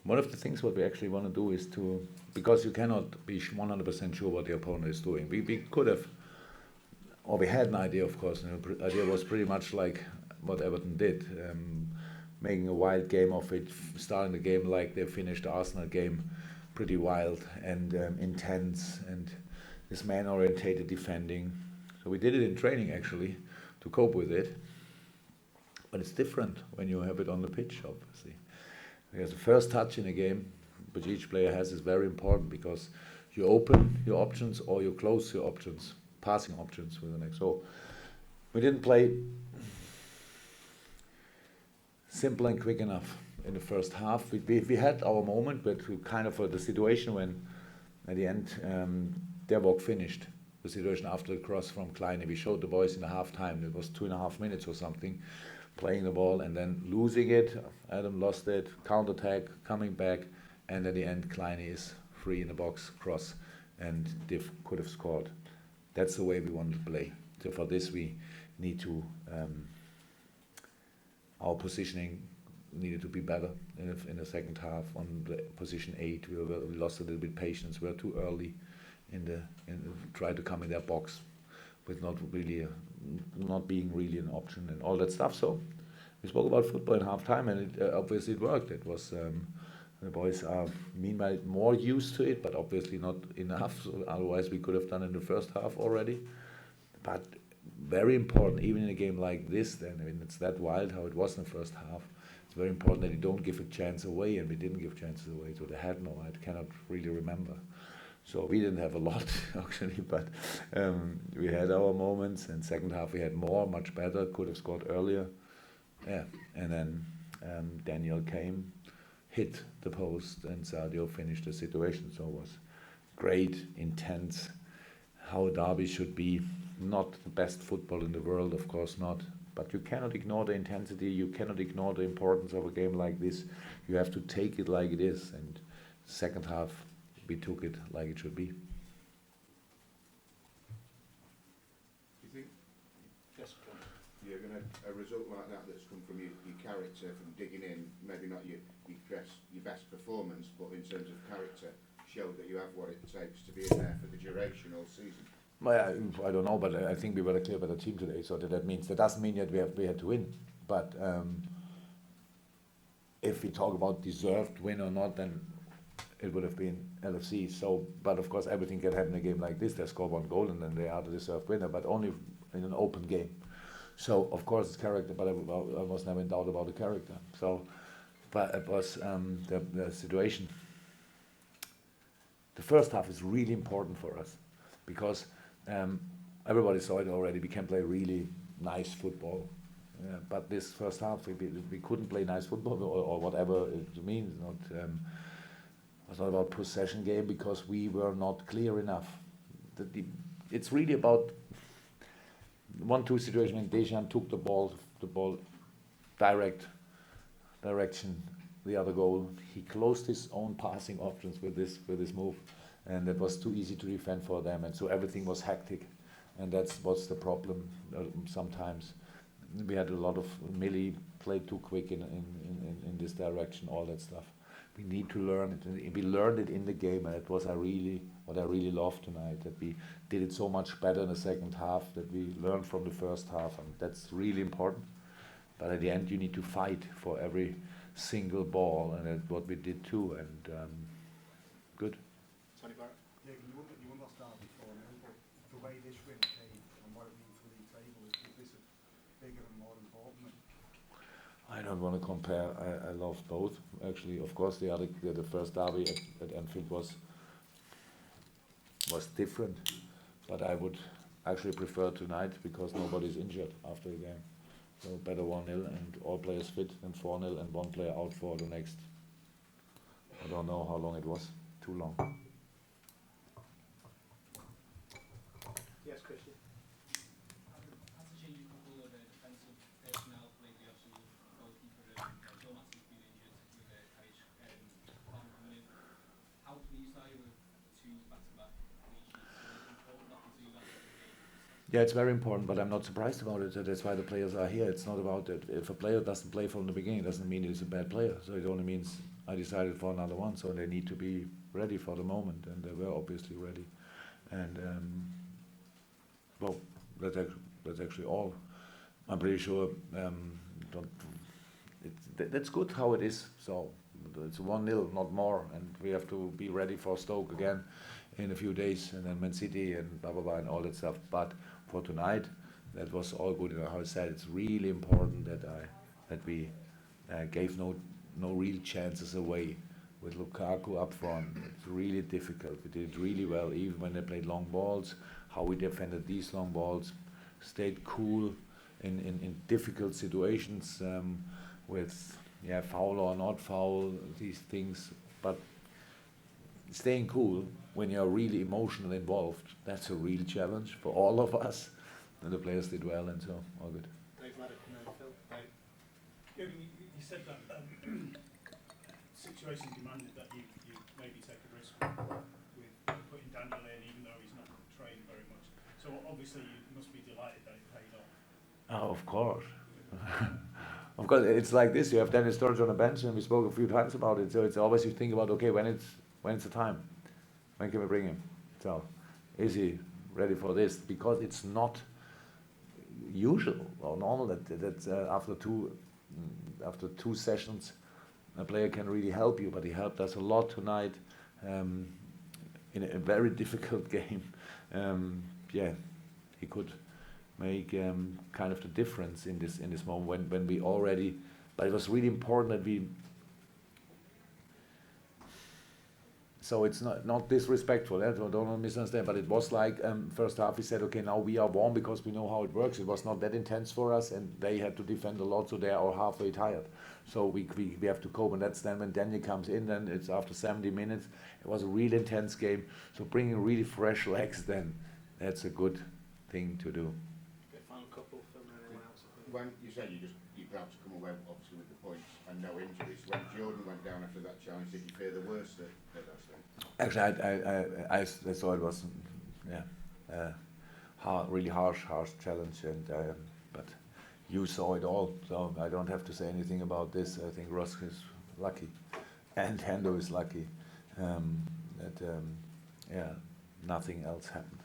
One of the things what we actually want to do is to, because you cannot be 100% sure what the opponent is doing. We could have, or we had an idea, of course, and the idea was pretty much like what Everton did, making a wild game of it, starting the game like they finished the Arsenal game, pretty wild and intense, and this man-orientated defending. So we did it in training actually to cope with it, but it's different when you have it on the pitch, obviously. Because the first touch in a game, which each player has, is very important because you open your options or you close your options, passing options with the next. So we didn't play simple and quick enough in the first half. We had our moment, but we kind of the situation when at the end Derwalk finished the situation after the cross from Kleine. We showed the boys in the half time. It was 2.5 minutes or something, playing the ball and then losing it. Adam lost it, counter-attack, coming back, and at the end Kleine is free in the box, cross, and Div could have scored. That's the way we want to play. So for this we need to, our positioning needed to be better in the second half. On the position 8, we lost a little bit patience. We were too early in try to come in their box with not being really an option and all that stuff. So we spoke about football in half time, and obviously it worked. It was the boys are meanwhile more used to it, but obviously not enough. So otherwise we could have done in the first half already. But very important, even in a game like this, then I mean it's that wild how it was in the first half. It's very important that you don't give a chance away, and we didn't give chances away. So they had no, I cannot really remember. So we didn't have a lot actually, but we had our moments. And second half we had more, much better. Could have scored earlier. Yeah, and then Daniel came, hit the post, and Sadio finished the situation. So it was great, intense, how a derby should be. Not the best football in the world, of course not. But you cannot ignore the intensity. You cannot ignore the importance of a game like this. You have to take it like it is. And second half, we took it like it should be. Do you think, yes, Jurgen, a result like that that's come from your character, from digging in, maybe not your best performance, but in terms of character, showed that you have what it takes to be in there for the duration all season? Well, I don't know, but I think we were a clear better team today. So that means that doesn't mean that we had to win. But if we talk about deserved win or not, then it would have been LFC. So, but of course, everything can happen in a game like this. They score 1 goal and then they are the deserved winner, but only in an open game. So, of course, it's character, but I was never in doubt about the character. So, but it was the situation. The first half is really important for us because everybody saw it already. We can play really nice football. But this first half, we couldn't play nice football or whatever it means. It was not about possession game because we were not clear enough. It's really about 1-2 situation when Dejan took the ball direction, the other goal. He closed his own passing options with this move, and it was too easy to defend for them, and so everything was hectic, and that's what's the problem sometimes. We had a lot of Millie played too quick in this direction, all that stuff. We need to learn it. We learned it in the game, and it was what I really loved tonight, that we did it so much better in the second half, that we learned from the first half, and that's really important. But at the end, you need to fight for every single ball, and that's what we did too, and good. Tony Barrett? Yeah, you won last derby before now, but the way this win came and what it means for the table, is this bigger and more important? I don't want to compare. I love both. Actually, of course, the first derby at Anfield was different, but I would actually prefer tonight because nobody's injured after the game. So better 1-0 and all players fit than 4-0 and one player out for the next. I don't know how long it was. Too long. Yes, Christian. Yeah, it's very important, but I'm not surprised about it. That's why the players are here. It's not about it. If a player doesn't play from the beginning, it doesn't mean he's a bad player. So it only means I decided for another one. So they need to be ready for the moment, and they were obviously ready. And well, that's actually all. I'm pretty sure. Don't. That's good how it is. So it's 1-0, not more, and we have to be ready for Stoke again in a few days, and then Man City and blah blah blah and all that stuff. But for tonight, that was all good. And how I said, it's really important that we gave no real chances away with Lukaku up front. It's really difficult. We did it really well, even when they played long balls. How we defended these long balls, stayed cool in difficult situations with foul or not foul, these things. But staying cool when you're really emotionally involved, that's a real challenge for all of us. And the players did well, and so all good. Dave Maddock from Anfield. Jurgen, you said that situation demanded that you maybe take a risk with putting Daniel in, even though he's not trained very much. So obviously you must be delighted that it paid off. Oh, of course. Of course, it's like this. You have Dennis Sturridge on the bench, and we spoke a few times about it. So it's always you think about, okay, when it's the time, when can we bring him? So is he ready for this? Because it's not usual or normal that after two sessions a player can really help you. But he helped us a lot tonight in a very difficult game. He could make kind of the difference in this moment when we already. But it was really important that we. So it's not disrespectful. Don't misunderstand. But it was like first half we said, okay, now we are warm because we know how it works. It was not that intense for us, and they had to defend a lot, so they are halfway tired. So we have to cope, and that's then when Daniel comes in. Then it's after 70 minutes. It was a really intense game. So bringing really fresh legs, then that's a good thing to do. Final couple from anyone else. When you said you perhaps come away obviously with the points and no injuries, when Jordan went down after that challenge, did you fear the worst at that stage? Actually, I thought it was really harsh challenge, and but you saw it all, so I don't have to say anything about this. I think Ross is lucky, and Hendo is lucky that nothing else happened.